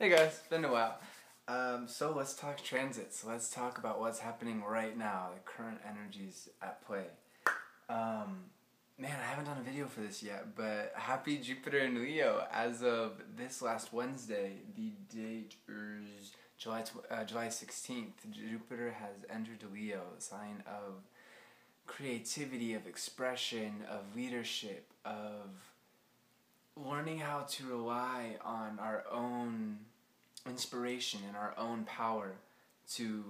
Hey guys, it's been a while. So let's talk transits. Let's talk about what's happening right now, the current energies at play. Man, I haven't done a video for this yet, but happy Jupiter in Leo. As of this last Wednesday, the date is July 16th. Jupiter has entered Leo, a sign of creativity, of expression, of leadership, of learning how to rely on our own inspiration and our own power to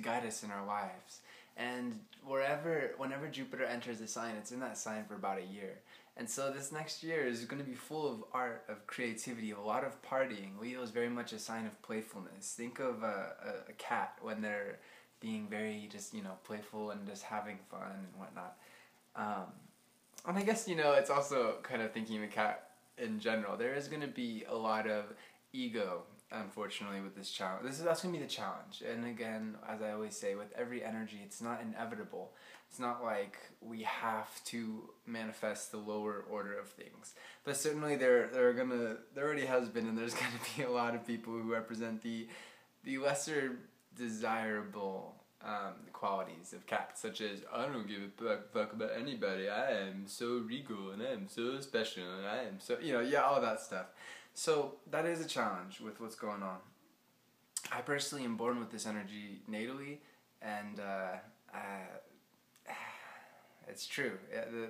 guide us in our lives. And whenever Jupiter enters a sign, it's in that sign for about a year. And so this next year is going to be full of art, of creativity, a lot of partying. Leo is very much a sign of playfulness. Think of a cat when they're being very just, playful and just having fun and whatnot. And I guess, it's also kind of thinking of a cat in general. There is going to be a lot of ego, unfortunately, with this challenge. That's going to be the challenge. And again, as I always say, with every energy, it's not inevitable. It's not like we have to manifest the lower order of things. But certainly there already has been, and there's going to be a lot of people who represent the lesser desirable qualities of cats, such as, I don't give a fuck about anybody, I am so regal, and I am so special, and I am so, all that stuff. So that is a challenge with what's going on. I personally am born with this energy natally, and it's true.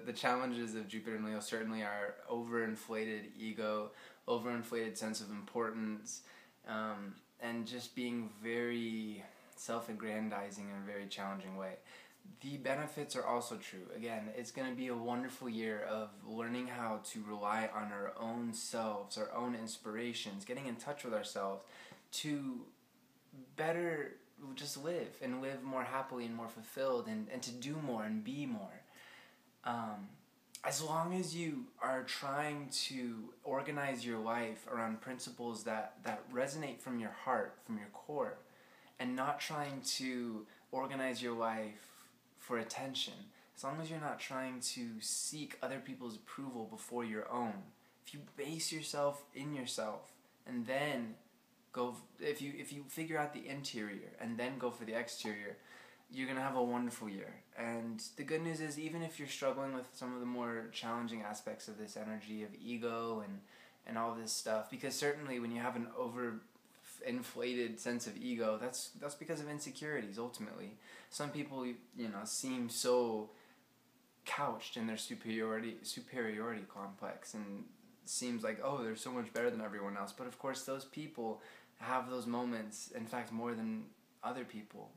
The challenges of Jupiter and Leo certainly are overinflated ego, overinflated sense of importance, and just being very self-aggrandizing in a very challenging way. The benefits are also true. Again, it's going to be a wonderful year of learning how to rely on our own selves, our own inspirations, getting in touch with ourselves to better just live and live more happily and more fulfilled and to do more and be more. As long as you are trying to organize your life around principles that resonate from your heart, from your core, and not trying to organize your life for attention, as long as you're not trying to seek other people's approval before your own, if you base yourself in yourself and then if you figure out the interior and then go for the exterior, you're going to have a wonderful year. And the good news is, even if you're struggling with some of the more challenging aspects of this energy of ego and all this stuff, because certainly when you have an inflated sense of ego, that's because of insecurities. Ultimately, some people seem so couched in their superiority complex, and seems like, oh, they're so much better than everyone else. But of course, those people have those moments, in fact more than other people,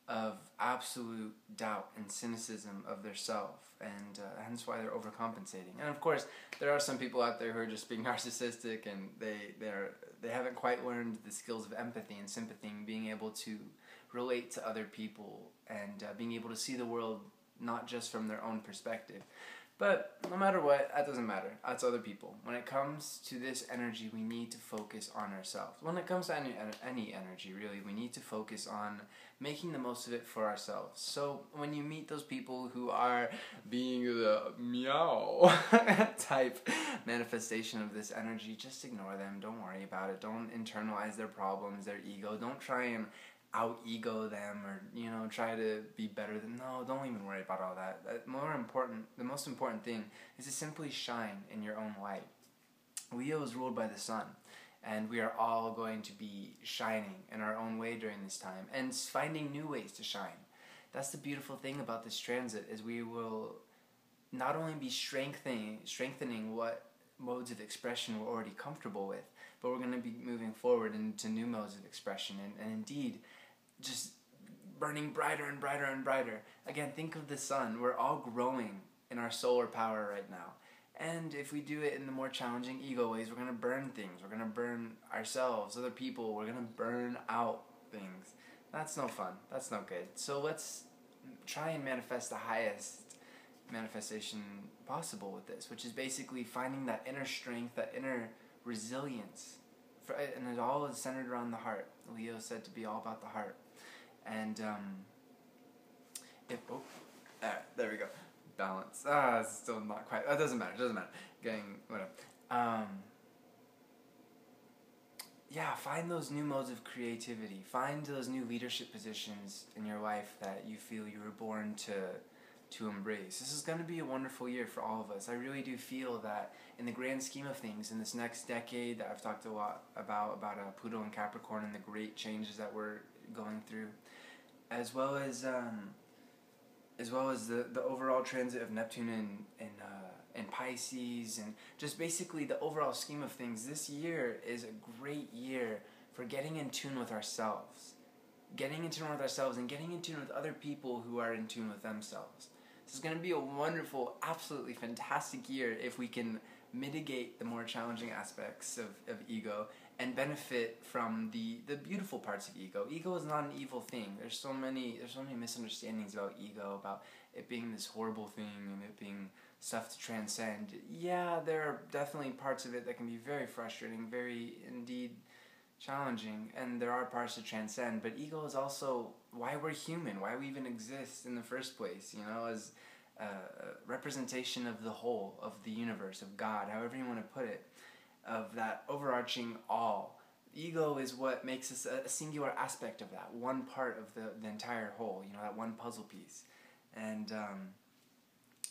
of absolute doubt and cynicism of their self, and hence why they're overcompensating. And of course, there are some people out there who are just being narcissistic, and they haven't quite learned the skills of empathy and sympathy, and being able to relate to other people, and being able to see the world not just from their own perspective. But no matter what, that doesn't matter. That's other people. When it comes to this energy, we need to focus on ourselves. When it comes to any energy, really, we need to focus on making the most of it for ourselves. So when you meet those people who are being the meow type manifestation of this energy, just ignore them. Don't worry about it. Don't internalize their problems, their ego. Don't try and out-ego them, or try to be better than. No, don't even worry about all that. The most important thing is to simply shine in your own light. Leo is ruled by the sun, and we are all going to be shining in our own way during this time, and finding new ways to shine. That's the beautiful thing about this transit, is we will not only be strengthening what modes of expression we're already comfortable with, but we're going to be moving forward into new modes of expression, and indeed just burning brighter and brighter and brighter. Again, think of the sun. We're all growing in our solar power right now. And if we do it in the more challenging ego ways, we're going to burn things. We're going to burn ourselves, other people. We're going to burn out things. That's no fun. That's no good. So let's try and manifest the highest manifestation possible with this, which is basically finding that inner strength, that inner resilience. And it all is centered around the heart. Leo is said to be all about the heart. And there we go. Balance. It's still not quite. It doesn't matter. Getting whatever. yeah, find those new modes of creativity. Find those new leadership positions in your life that you feel you were born to embrace. This is going to be a wonderful year for all of us. I really do feel that in the grand scheme of things, in this next decade that I've talked a lot about Pluto and Capricorn and the great changes that we're going through, as well as the overall transit of Neptune in Pisces, and just basically the overall scheme of things, this year is a great year for getting in tune with ourselves. Getting in tune with ourselves and getting in tune with other people who are in tune with themselves. This is going to be a wonderful, absolutely fantastic year if we can mitigate the more challenging aspects of ego and benefit from the beautiful parts of ego. Ego is not an evil thing. There's so many misunderstandings about ego, about it being this horrible thing and it being stuff to transcend. Yeah, there are definitely parts of it that can be very frustrating, very indeed challenging, and there are parts to transcend, but ego is also why we're human, why we even exist in the first place, you know, as a representation of the whole, of the universe, of God, however you want to put it, of that overarching all. Ego is what makes us a singular aspect of that, one part of the entire whole, you know, that one puzzle piece. And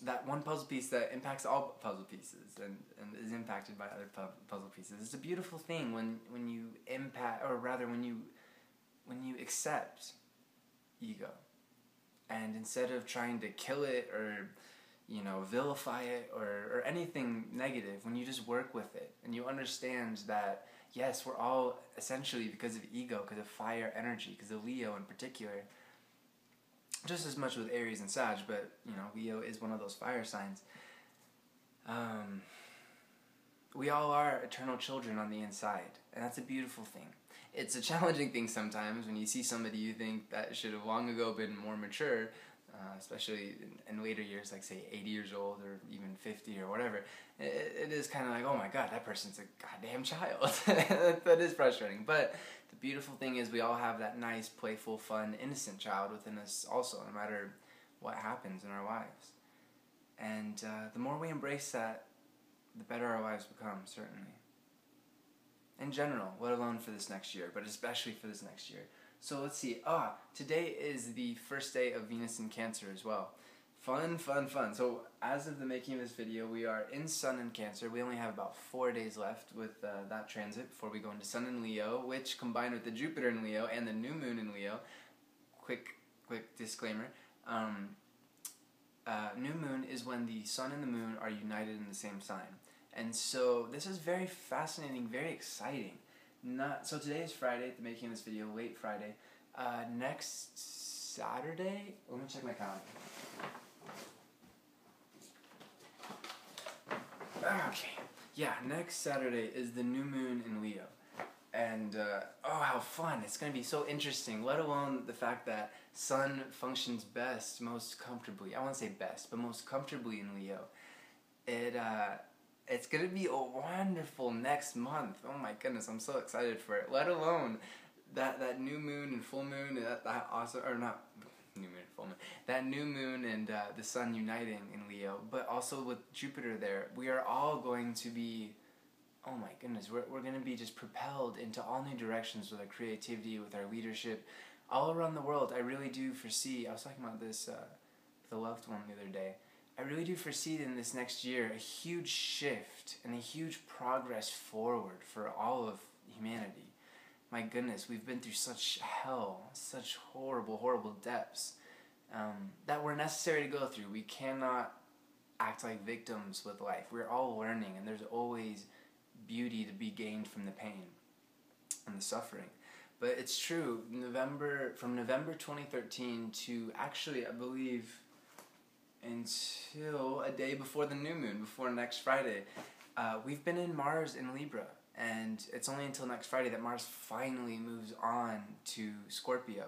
that one puzzle piece that impacts all puzzle pieces and is impacted by other puzzle pieces. It's a beautiful thing when you impact, or rather when you accept ego, and instead of trying to kill it or, you know, vilify it or anything negative, when you just work with it and you understand that yes, we're all essentially, because of ego, because of fire energy, because of Leo in particular, just as much with Aries and Sag, but, you know, Leo is one of those fire signs. We all are eternal children on the inside, and that's a beautiful thing. It's a challenging thing sometimes when you see somebody you think that should have long ago been more mature, especially in later years, like say 80 years old or even 50 or whatever. It is kind of like, oh my god, that person's a goddamn child. That is frustrating, but the beautiful thing is we all have that nice, playful, fun, innocent child within us also, no matter what happens in our lives. And the more we embrace that, the better our lives become, certainly. In general, let alone for this next year, but especially for this next year. So let's see. Today is the first day of Venus in Cancer as well. Fun, fun, fun. So as of the making of this video, we are in Sun in Cancer. We only have about 4 days left with that transit before we go into Sun in Leo, which combined with the Jupiter in Leo and the new moon in Leo, quick disclaimer, new moon is when the sun and the moon are united in the same sign. And so this is very fascinating, very exciting. So today is Friday, the making of this video, late Friday. Next Saturday, let me check my calendar. Okay, yeah, next Saturday is the new moon in Leo. And, oh, how fun. It's going to be so interesting, let alone the fact that Sun functions best, most comfortably. I won't say best, but most comfortably in Leo. It's going to be a wonderful next month. Oh my goodness, I'm so excited for it. Let alone that new moon and full moon, that awesome, or not new moon and full moon, that new moon and the sun uniting in Leo, but also with Jupiter there. We are all going to be, oh my goodness, we're going to be just propelled into all new directions with our creativity, with our leadership, all around the world. I really do foresee, I was talking about this with a loved one the other day, I really do foresee in this next year a huge shift and a huge progress forward for all of humanity. My goodness, we've been through such hell, such horrible, horrible depths that were necessary to go through. We cannot act like victims with life. We're all learning, and there's always beauty to be gained from the pain and the suffering. But it's true, from November 2013 to actually, I believe, until a day before the new moon, before next Friday, we've been in Mars in Libra, and it's only until next Friday that Mars finally moves on to Scorpio.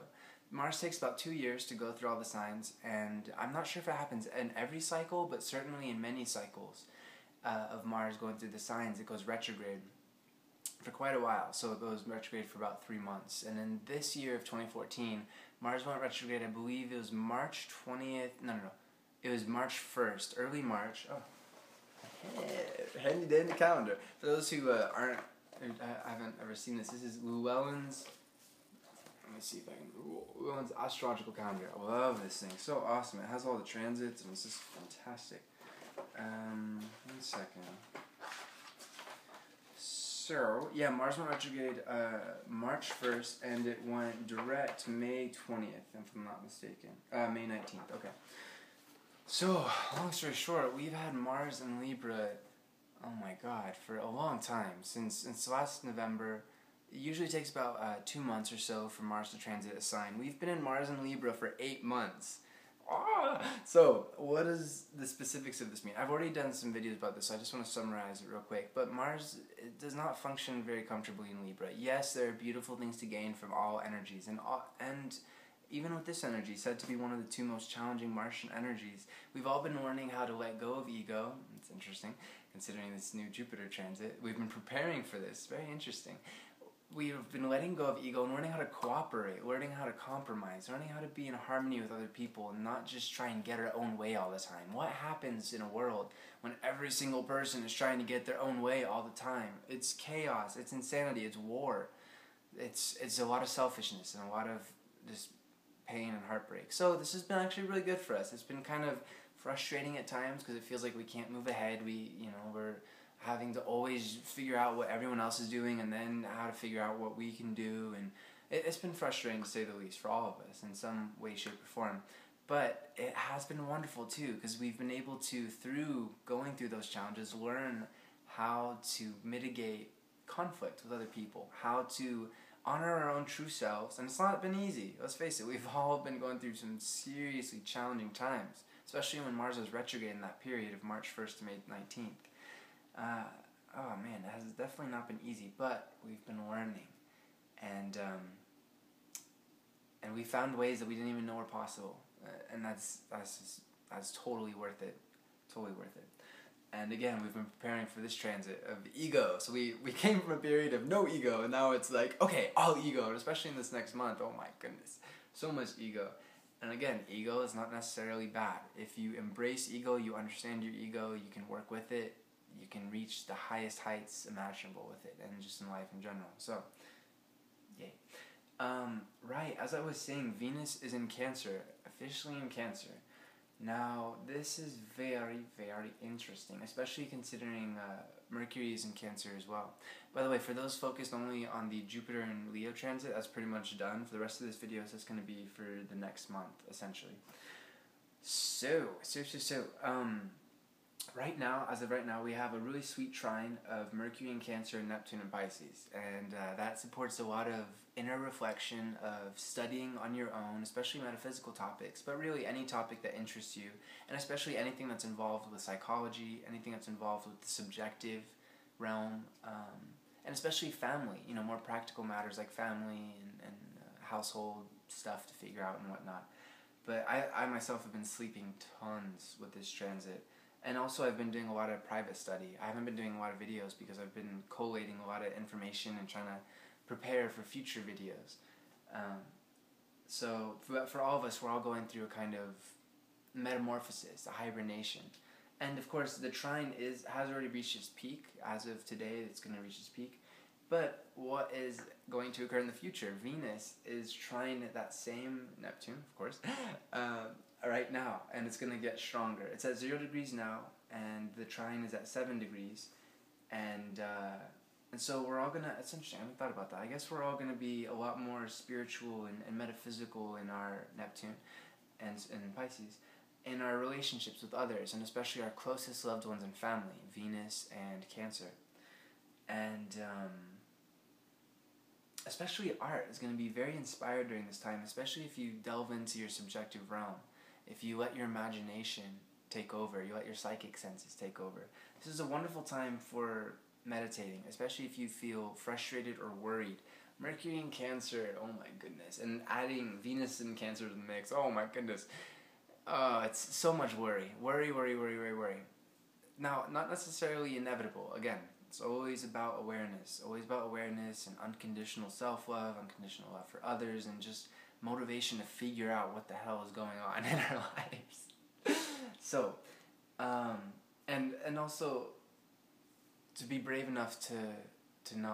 Mars takes about 2 years to go through all the signs, and I'm not sure if it happens in every cycle, but certainly in many cycles of Mars going through the signs, it goes retrograde for quite a while. So it goes retrograde for about 3 months. And in this year of 2014, Mars went retrograde, I believe it was March 20th, no, it was March 1st, early March. Oh, handy dandy calendar. For those who aren't I haven't ever seen this. This is Llewellyn's. Let me see if I can. Llewellyn's astrological calendar. I love this thing. So awesome. It has all the transits and it's just fantastic. 1 second. So, yeah, Mars went retrograde March 1st, and it went direct May 20th, if I'm not mistaken. May 19th, okay. So, long story short, we've had Mars in Libra, oh my god, for a long time. Since last November. It usually takes about 2 months or so for Mars to transit a sign. We've been in Mars in Libra for 8 months. So, what is the specifics of this mean? I've already done some videos about this, so I just want to summarize it real quick. But Mars, it does not function very comfortably in Libra. Yes, there are beautiful things to gain from all energies, and even with this energy, said to be one of the 2 most challenging Martian energies, we've all been learning how to let go of ego. It's interesting, considering this new Jupiter transit. We've been preparing for this. Very interesting. We've been letting go of ego and learning how to cooperate, learning how to compromise, learning how to be in harmony with other people and not just try and get our own way all the time. What happens in a world when every single person is trying to get their own way all the time? It's chaos, it's insanity, it's war. It's a lot of selfishness and a lot of just pain and heartbreak. So this has been actually really good for us. It's been kind of frustrating at times because it feels like we can't move ahead. We're having to always figure out what everyone else is doing and then how to figure out what we can do, and it's been frustrating to say the least for all of us in some way, shape, or form. But it has been wonderful too, because we've been able to, through going through those challenges, learn how to mitigate conflict with other people, how to honor our own true selves, and it's not been easy. Let's face it, we've all been going through some seriously challenging times, especially when Mars was retrograde in that period of March 1st to May 19th. Oh man, it has definitely not been easy, but we've been learning, and we found ways that we didn't even know were possible, and that's totally worth it, totally worth it. And again, we've been preparing for this transit of ego. So we came from a period of no ego, and now it's like, okay, all ego, and especially in this next month. Oh my goodness, so much ego. And again, ego is not necessarily bad. If you embrace ego, you understand your ego, you can work with it. You can reach the highest heights imaginable with it, and just in life in general. So, yay. Right, as I was saying, Venus is in Cancer, officially in Cancer. Now, this is very, very interesting, especially considering Mercury is in Cancer as well. By the way, for those focused only on the Jupiter and Leo transit, that's pretty much done. For the rest of this video, so it's going to be for the next month, essentially. Right now, as of right now, we have a really sweet trine of Mercury in Cancer and Neptune in Pisces, and that supports a lot of inner reflection, of studying on your own, especially metaphysical topics, but really any topic that interests you, and especially anything that's involved with psychology, anything that's involved with the subjective realm, and especially family, more practical matters like family and household stuff to figure out and whatnot. But I myself have been sleeping tons with this transit. And also I've been doing a lot of private study. I haven't been doing a lot of videos because I've been collating a lot of information and trying to prepare for future videos. So for all of us, we're all going through a kind of metamorphosis, a hibernation. And of course the trine has already reached its peak. As of today, it's going to reach its peak. But what is going to occur in the future? Venus is trying that same Neptune, of course, right now, and it's going to get stronger. It's at 0 degrees now, and the trine is at 7 degrees, and so we're all going to, it's interesting, I haven't thought about that. I guess we're all going to be a lot more spiritual and metaphysical in our Neptune and Pisces, in our relationships with others, and especially our closest loved ones and family, Venus and Cancer. And especially art is going to be very inspired during this time, especially if you delve into your subjective realm. If you let your imagination take over, you let your psychic senses take over. This is a wonderful time for meditating, especially if you feel frustrated or worried. Mercury in Cancer, oh my goodness. And adding Venus in Cancer to the mix, oh my goodness. It's so much worry. Worry. Now, not necessarily inevitable, again. It's always about awareness and unconditional self-love, unconditional love for others, and just motivation to figure out what the hell is going on in our lives. So, and also to be brave enough to not